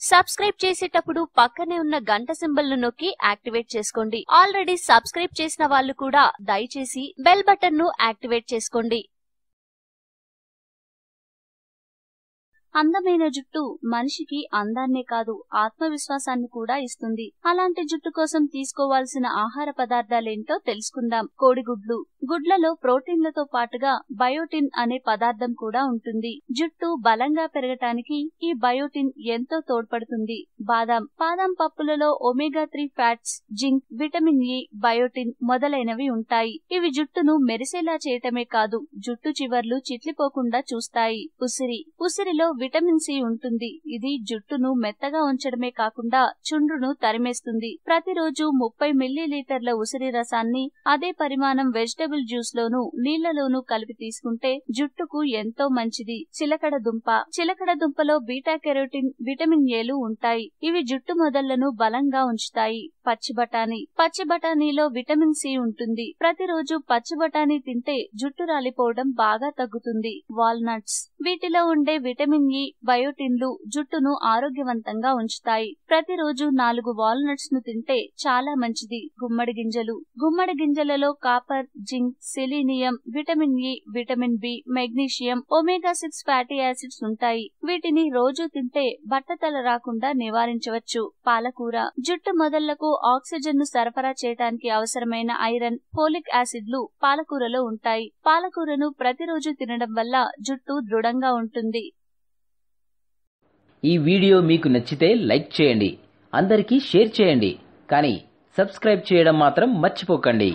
Subscribe చేసేటప్పుడు పక్కనే ఉన్న గంట సింబల్ ను నొక్కి యాక్టివేట్ చేసుకోండి. ఆల్రెడీ సబ్స్క్రైబ్ చేసిన వాళ్ళు కూడా దయచేసి బెల్ బటన్ ను యాక్టివేట్ చేసుకోండి. అందమైన జుట్టు మనిషికి అందాన్నే కాదు ఆత్మవిశ్వాసాన్ని కూడా ఇస్తుంది. అలాంటి జుట్టు కోసం తీసుకోవాల్సిన ఆహార పదార్థాలేంటో తెలుసుకుందాం. కోడిగుడ్లు. గుడ్లలో ప్రోటీన్లతో పాటుగా బయోటిన్ అనే పదార్థం కూడా ఉంటుంది. జుట్టు బలంగా పెరగటానికి ఈ బయోటిన్ ఎంతో తోడ్పడుతుంది. బాదం పప్పులలో omega 3 fats, zinc, vitamin E, biotin మొదలైనవి ఉంటాయి. ఇవి జుట్టును మెరిసేలా చేయటమే కాదు జుట్టు చివర్లు చిట్లిపోకుండా చూస్తాయి. ఉసిరిలో విటమిన్ సి ఉంటుంది. ఇది జుట్టును మెత్తగా ఉంచడమే కాకుండా చుండ్రును తరిమేస్తుంది. ప్రతిరోజు 30 మిల్లీలీటర్ల ఉసిరి రసాన్ని అదే పరిమాణం వెజిటబుల్ జ్యూస్ లోను నీళ్లలోనూ కలిపి తీసుకుంటే జుట్టుకు ఎంతో మంచిది. చిలకడ దుంపలో బీటా కెరోటిన్, విటమిన్ ఏలు ఉంటాయి. ఇవి జుట్టు మొదళ్లను బలంగా ఉంచుతాయి. పచ్చి బఠానీలో విటమిన్ సి ఉంటుంది. ప్రతిరోజు పచ్చి బఠానీ తింటే జుట్టు రాలిపోవడం బాగా తగ్గుతుంది. వాల్నట్స్. వీటిలో ఉండే విటమిన్ ఇ, బయోటిన్లు జుట్టును ఆరోగ్యవంతంగా ఉంచుతాయి. ప్రతిరోజు 4 వాల్నట్స్ ను తింటే చాలా మంచిది. గుమ్మడి గింజలలో copper, zinc, selenium, vitamin E, vitamin B, magnesium, omega 6 fatty acids ఉంటాయి. వీటిని రోజు తింటే బట్టతల రాకుండా నివారించవచ్చు. పాలకూర. జుట్టు మొదళ్లకు ఆక్సిజన్ ను సరఫరా చేయడానికి అవసరమైన ఐరన్, ఫోలిక్ యాసిడ్లు పాలకూరలో ఉంటాయి. పాలకూరను ప్రతిరోజు తినడం వల్ల జుట్టు దృఢంగా ఉంటుంది. ఈ వీడియో మీకు నచ్చితే లైక్ చేయండి, అందరికీ షేర్ చేయండి, కానీ సబ్స్క్రైబ్ చేయడం మాత్రం మర్చిపోకండి.